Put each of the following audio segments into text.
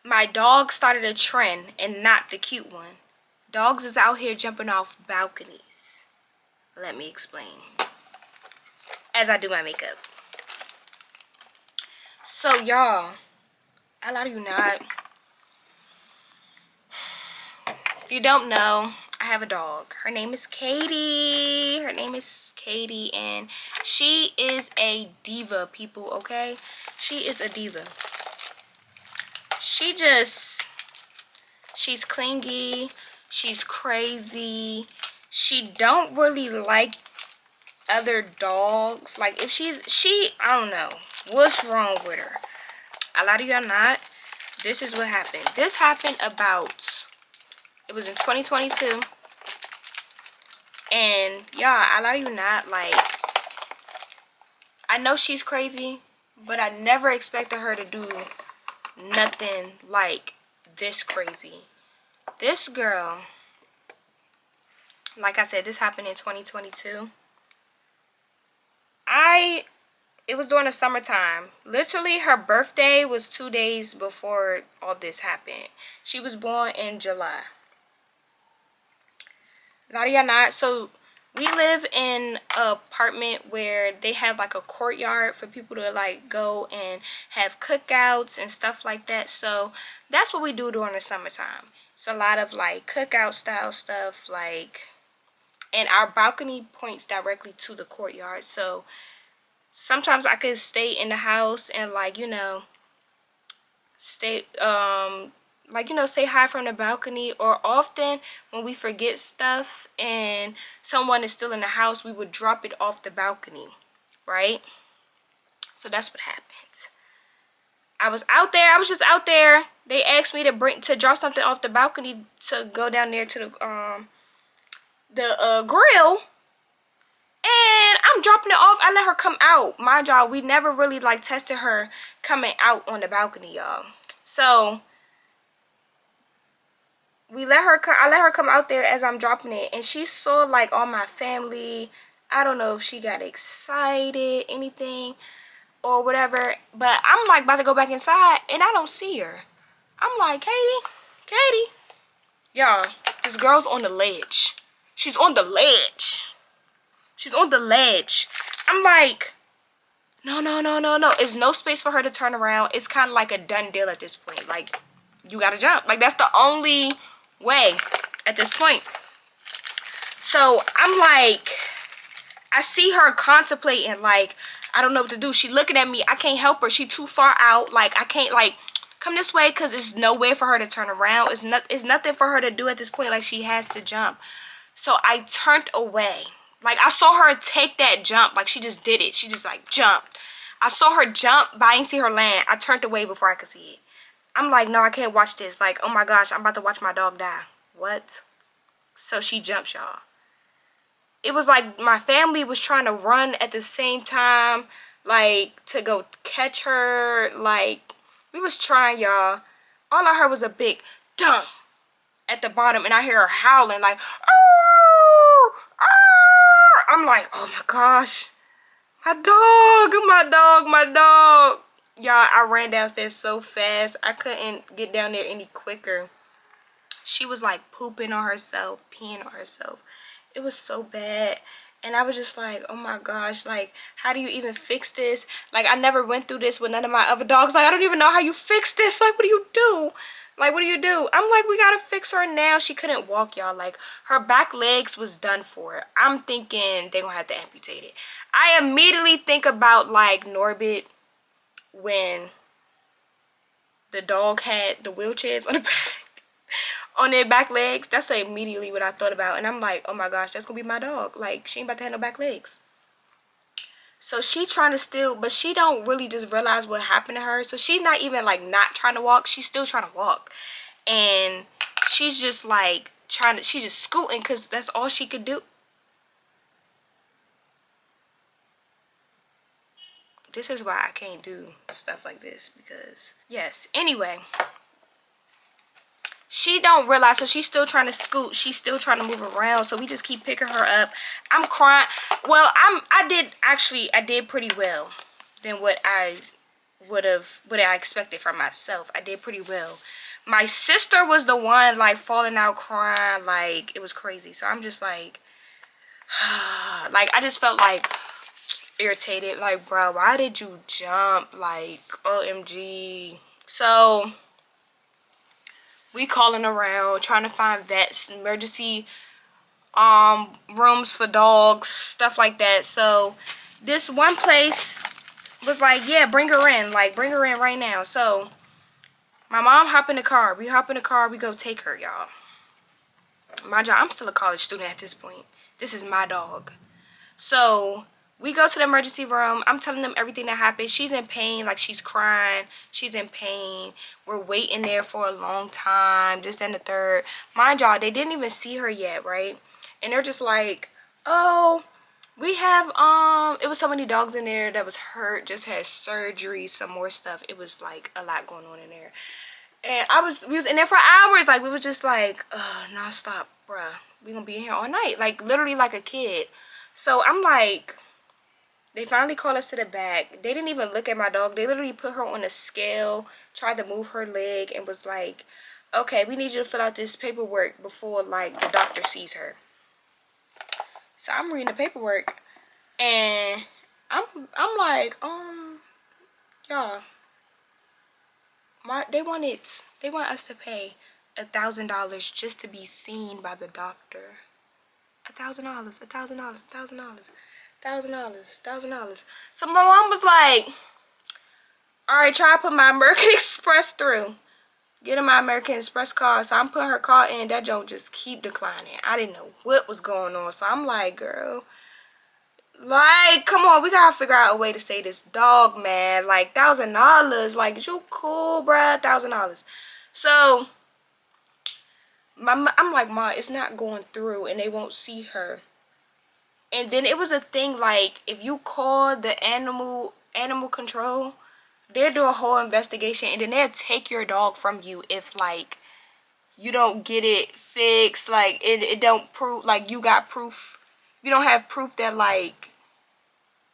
my dog started a trend, and not the cute one. Dogs is out here jumping off balconies. Let me explain as I do my makeup. So y'all, I lie to you not. If you don't know, I have a dog. Her name is Katie. Her name is Katie, and she is a diva, people, okay? She is a diva. She's clingy. She's crazy. She don't really like other dogs. Like, if I don't know what's wrong with her. I lie to you not. This is what happened. This happened it was in 2022. And y'all, I lie to you not, like, I know she's crazy, but I never expected her to do nothing like this crazy. This girl, like I said, this happened in 2022. It was during the summertime. Literally, her birthday was 2 days before all this happened. She was born in July. Not y'all not. So we live in an apartment where they have like a courtyard for people to like go and have cookouts and stuff like that. So that's what we do during the summertime. It's a lot of like cookout style stuff, like, and our balcony points directly to the courtyard. So sometimes I could stay in the house and, like, you know, say hi from the balcony. Or often when we forget stuff and someone is still in the house, we would drop it off the balcony, right? So that's what happened. I was just out there. They asked me to drop something off the balcony to go down there to the grill. And I'm dropping it off. I let her come out. My y'all, we never really like tested her coming out on the balcony, y'all. So I let her come out there as I'm dropping it, and she saw like all my family. I don't know if she got excited, anything or whatever, but I'm like about to go back inside and I don't see her. I'm like, Katie. Y'all, this girl's on the ledge. She's on the ledge. She's on the ledge. I'm like, no. There's no space for her to turn around. It's kind of like a done deal at this point. Like, you gotta jump. Like, that's the only way at this point. So I'm like, I see her contemplating, like, I don't know what to do. She looking at me. I can't help her. She too far out. Like, I can't, like, come this way because it's no way for her to turn around. It's nothing for her to do at this point. Like, she has to jump. So I turned away. Like, I saw her take that jump. Like, she just did it. She just, like, jumped. I saw her jump, but I didn't see her land. I turned away before I could see it. I'm like, no, I can't watch this. Like, oh my gosh, I'm about to watch my dog die. What? So she jumped, y'all. It was like my family was trying to run at the same time, like, to go catch her. Like, we was trying, y'all. All I heard was a big dunk at the bottom, and I hear her howling, like, oh, oh. I'm like, oh my gosh. My dog. Y'all, I ran downstairs so fast. I couldn't get down there any quicker. She was like pooping on herself, peeing on herself. It was so bad. And I was just like, oh my gosh, like, how do you even fix this? Like, I never went through this with none of my other dogs. Like, I don't even know how you fix this. Like, what do you do? Like, what do you do? I'm like, we gotta fix her now. She couldn't walk, y'all. Like, her back legs was done for. I'm thinking they're gonna have to amputate it. I immediately think about, like, Norbit when the dog had the wheelchairs on the back, on their back legs. That's immediately what I thought about. And I'm like, oh my gosh, that's gonna be my dog. Like, she ain't about to have no back legs. So she trying to still, but she don't really just realize what happened to her. So she's not even like not trying to walk. She's still trying to walk. And she's just like she's just scooting because that's all she could do. This is why I can't do stuff like this, because, yes. Anyway, she don't realize, so she's still trying to scoot. She's still trying to move around. So we just keep picking her up. I'm crying. Well, I did pretty well than what I what I expected from myself. I did pretty well. My sister was the one like falling out crying, like it was crazy. So I'm just like like I just felt like irritated, like, bro, why did you jump? Like, OMG. So we calling around trying to find vets, emergency rooms for dogs, stuff like that. So this one place was like, yeah, bring her in, like bring her in right now. So my mom hop in the car, we hop in the car, we go take her, y'all. Mind you, I'm still a college student at this point. This is my dog. So we go to the emergency room. I'm telling them everything that happened. She's in pain, like she's crying. She's in pain. We're waiting there for a long time, just and the third. Mind y'all, they didn't even see her yet, right? And they're just like, oh, we have, it was so many dogs in there that was hurt, just had surgery, some more stuff. It was like a lot going on in there. And we was in there for hours. Like, we was just like, nah, stop, bruh. We gonna be in here all night. Like, literally like a kid. So I'm like, they finally called us to the back. They didn't even look at my dog. They literally put her on a scale, tried to move her leg, and was like, okay, we need you to fill out this paperwork before, like, the doctor sees her. So I'm reading the paperwork, and I'm like, y'all, they want us to pay $1,000 just to be seen by the doctor. $1,000, $1,000. So my mom was like, all right, try to put my American Express through. Get in my American Express card. So I'm putting her card in. That joke just keep declining. I didn't know what was going on. So I'm like, girl, like, come on, we gotta figure out a way to say this dog, man. Like, $1,000. Like, is you cool, bruh? $1,000. So I'm like, Ma, it's not going through, and they won't see her. And then it was a thing, like, if you call the animal control, they'll do a whole investigation, and then they'll take your dog from you if, like, you don't get it fixed. Like, it don't prove, like, you got proof. You don't have proof that, like,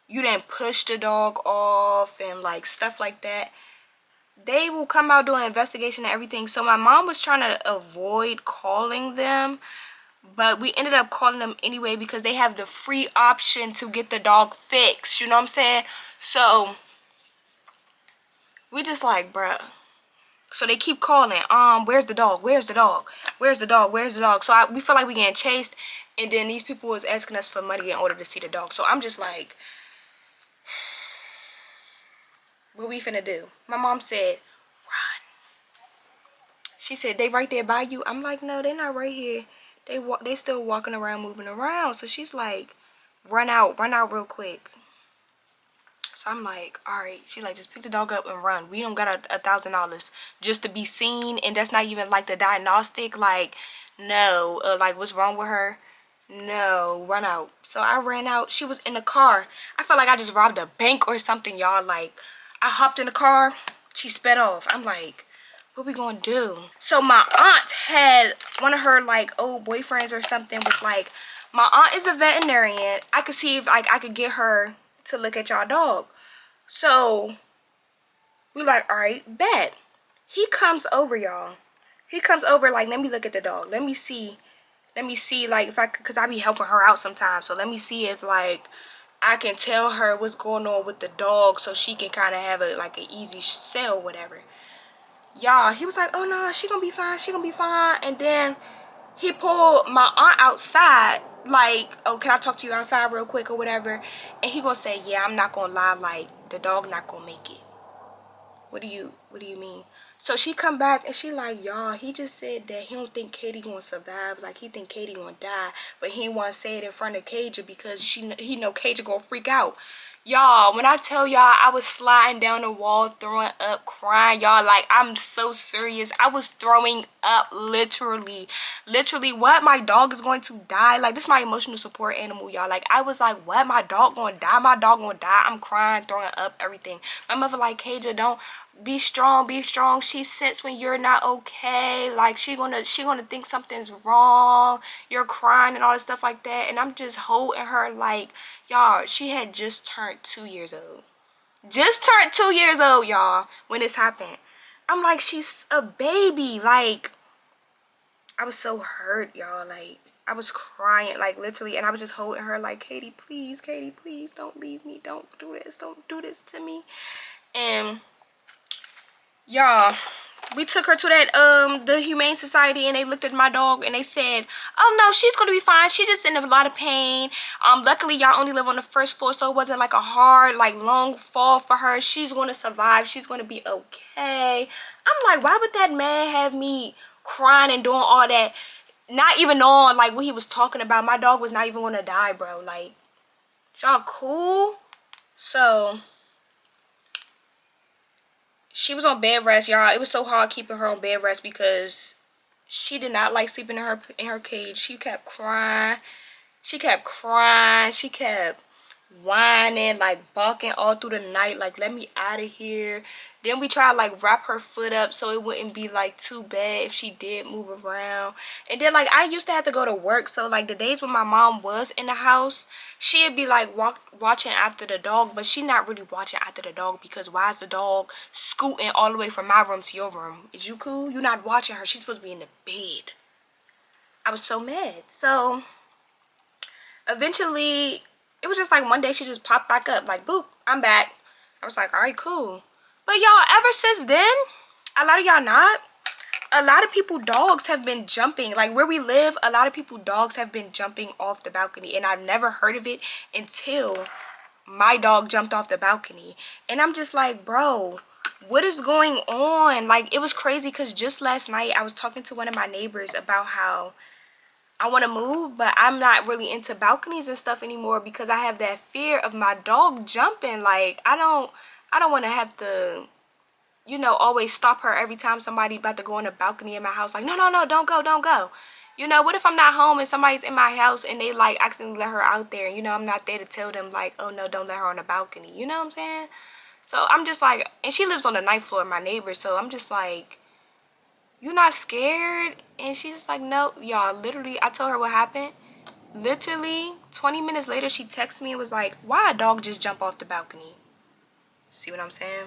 you didn't push the dog off and, like, stuff like that. They will come out doing an investigation and everything. So my mom was trying to avoid calling them, but we ended up calling them anyway because they have the free option to get the dog fixed. You know what I'm saying? So we just like, bruh. So they keep calling. Where's the dog? Where's the dog? Where's the dog? Where's the dog? So we feel like we getting chased. And then these people was asking us for money in order to see the dog. So I'm just like, what we finna do? My mom said, run. She said, they right there by you. I'm like, no, they're not right here. They still walking around, moving around. So she's like, run out real quick. So I'm like, all right. She's like, just pick the dog up and run. We don't got $1,000 just to be seen, and that's not even like the diagnostic. Like, no, like what's wrong with her? No, run out. So I ran out. She was in the car. I felt like I just robbed a bank or something, y'all. Like, I hopped in the car. She sped off. I'm like, what we gonna do? So my aunt had one of her like old boyfriends or something was like, my aunt is a veterinarian. I could see if like I could get her to look at y'all dog. So we like, all right, bet. He comes over, y'all. He comes over like, let me look at the dog. Let me see like if I could, cause I be helping her out sometimes. So let me see if like I can tell her what's going on with the dog so she can kind of have a like an easy sell, whatever. Y'all, he was like, oh no, she gonna be fine, she gonna be fine. And then he pulled my aunt outside, like, oh, can I talk to you outside real quick or whatever? And he gonna say, yeah, I'm not gonna lie, like, the dog not gonna make it. What do you mean? So she come back and she like, y'all, he just said that he don't think Katie gonna survive. Like, he think Katie gonna die, but he want to say it in front of Kaja because he know Kaja gonna freak out. Y'all, when I tell y'all I was sliding down the wall, throwing up, crying, y'all, like, I'm so serious. I was throwing up, literally. What? My dog is going to die? Like, this is my emotional support animal, y'all. Like, I was like, what? My dog gonna die? My dog gonna die? I'm crying, throwing up, everything. My mother like, Kaja, don't be strong, be strong. She sense when you're not okay. Like, she gonna think something's wrong. You're crying and all this stuff like that. And I'm just holding her like, y'all, she had just turned 2 years old. Just turned 2 years old, y'all, when this happened. I'm like, she's a baby. Like, I was so hurt, y'all. Like, I was crying, like, literally, and I was just holding her like, Katie, please don't leave me. Don't do this. Don't do this to me. And y'all, we took her to that the Humane Society, and they looked at my dog and they said, oh no, she's gonna be fine, she just in a lot of pain. Luckily y'all only live on the first floor, so it wasn't like a hard, like, long fall for her. She's gonna survive, she's gonna be okay. I'm like, why would that man have me crying and doing all that, not even knowing like what he was talking about? My dog was not even gonna die, bro. Like, y'all cool? So she was on bed rest, y'all. It was so hard keeping her on bed rest because she did not like sleeping in her cage. She kept crying. She kept crying. She kept whining, like barking all through the night, like, let me out of here. Then we tried like wrap her foot up so it wouldn't be like too bad if she did move around. And then like I used to have to go to work, so like the days when my mom was in the house, she'd be like watching after the dog, but she not really watching after the dog because why is the dog scooting all the way from my room to your room? Is you cool? You're not watching her. She's supposed to be in the bed. I was so mad. So eventually it was just like one day she just popped back up, like, boop, I'm back. I was like, all right, cool. But y'all, ever since then, a lot of y'all not, a lot of people dogs have been jumping, like where we live, a lot of people dogs have been jumping off the balcony, and I've never heard of it until my dog jumped off the balcony. And I'm just like, bro, what is going on? Like, it was crazy because just last night I was talking to one of my neighbors about how I want to move, but I'm not really into balconies and stuff anymore because I have that fear of my dog jumping. Like, I don't want to have to, you know, always stop her every time somebody about to go on a balcony in my house. Like, no, no, no, don't go, don't go. You know, what if I'm not home and somebody's in my house and they like accidentally let her out there? You know, I'm not there to tell them like, oh no, don't let her on the balcony. You know what I'm saying? So I'm just like, and she lives on the 9th floor, my neighbor. So I'm just like, you not scared? And she's just like, no. Y'all, literally, I told her what happened. Literally 20 minutes later she texted me and was like, why a dog just jump off the balcony? See what I'm saying?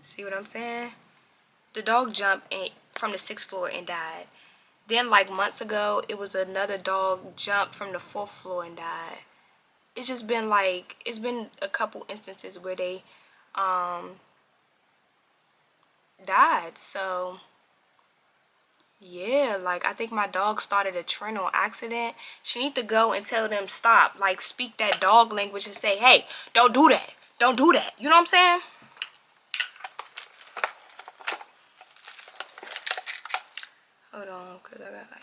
See what I'm saying? The dog jumped from the 6th floor and died. Then like months ago it was another dog jumped from the 4th floor and died. It's just been like, it's been a couple instances where they died. So yeah, like, I think my dog started a trend on accident. She need to go and tell them stop. Like, speak that dog language and say, hey, don't do that. Don't do that. You know what I'm saying? Hold on, because I got like...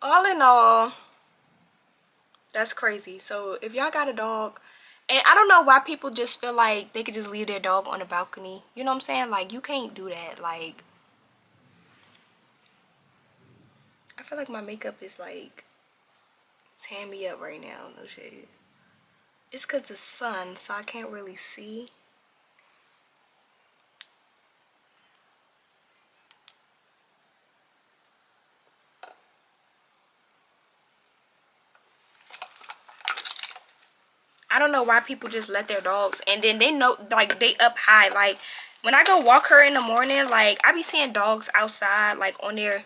All in all, that's crazy. So if y'all got a dog, and I don't know why people just feel like they could just leave their dog on the balcony. You know what I'm saying? Like, you can't do that. Like, I feel like my makeup is like tearing me up right now. No shade. It's because the sun, so I can't really see. I don't know why people just let their dogs, and then they know, like, they up high. Like, when I go walk her in the morning, like, I be seeing dogs outside, like, on their...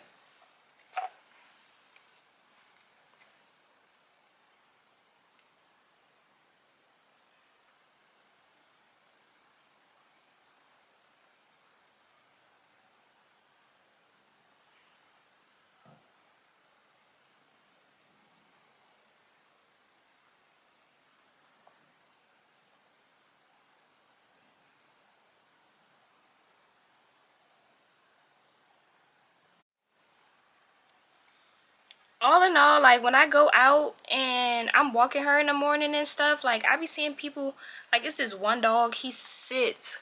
all in all, like when I go out and I'm walking her in the morning and stuff, like I be seeing people, like it's this one dog, he sits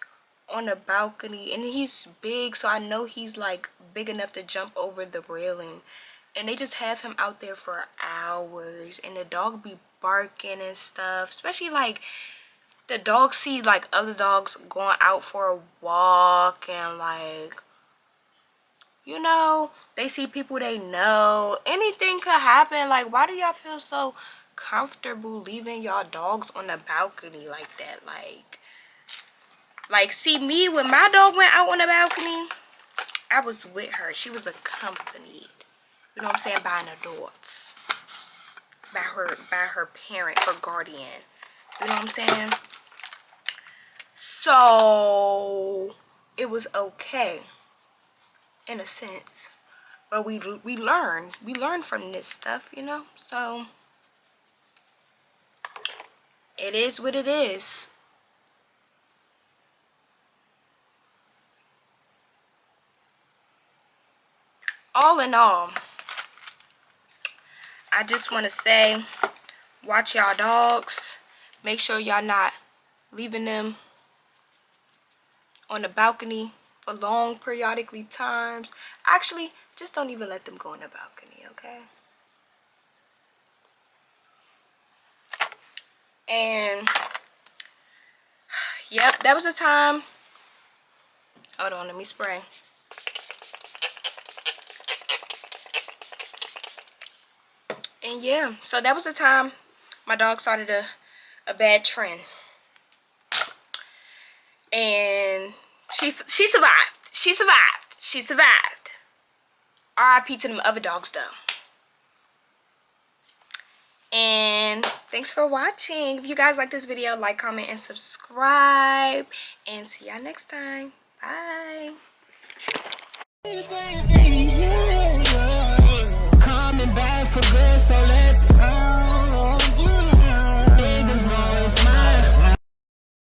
on the balcony and he's big, so I know he's like big enough to jump over the railing, and they just have him out there for hours, and the dog be barking and stuff, especially like the dogs see like other dogs going out for a walk, and like, you know, they see people they know. Anything could happen. Like, why do y'all feel so comfortable leaving y'all dogs on the balcony like that? Like, see me, when my dog went out on the balcony, I was with her. She was accompanied. You know what I'm saying? By an adult. By her parent, her guardian. You know what I'm saying? So, it was okay. In a sense. But we learn from this stuff, you know. So it is what it is. All in all, I just want to say, watch y'all dogs. Make sure y'all not leaving them on the balcony for long periodically times. Actually, just don't even let them go on the balcony, okay? And yep, that was the time. Hold on, let me spray. And yeah, so that was the time my dog started a bad trend. And she survived. She survived. She survived. RIP to them other dogs though. And thanks for watching. If you guys like this video, like, comment, and subscribe. And see y'all next time. Bye. Coming back for good, so let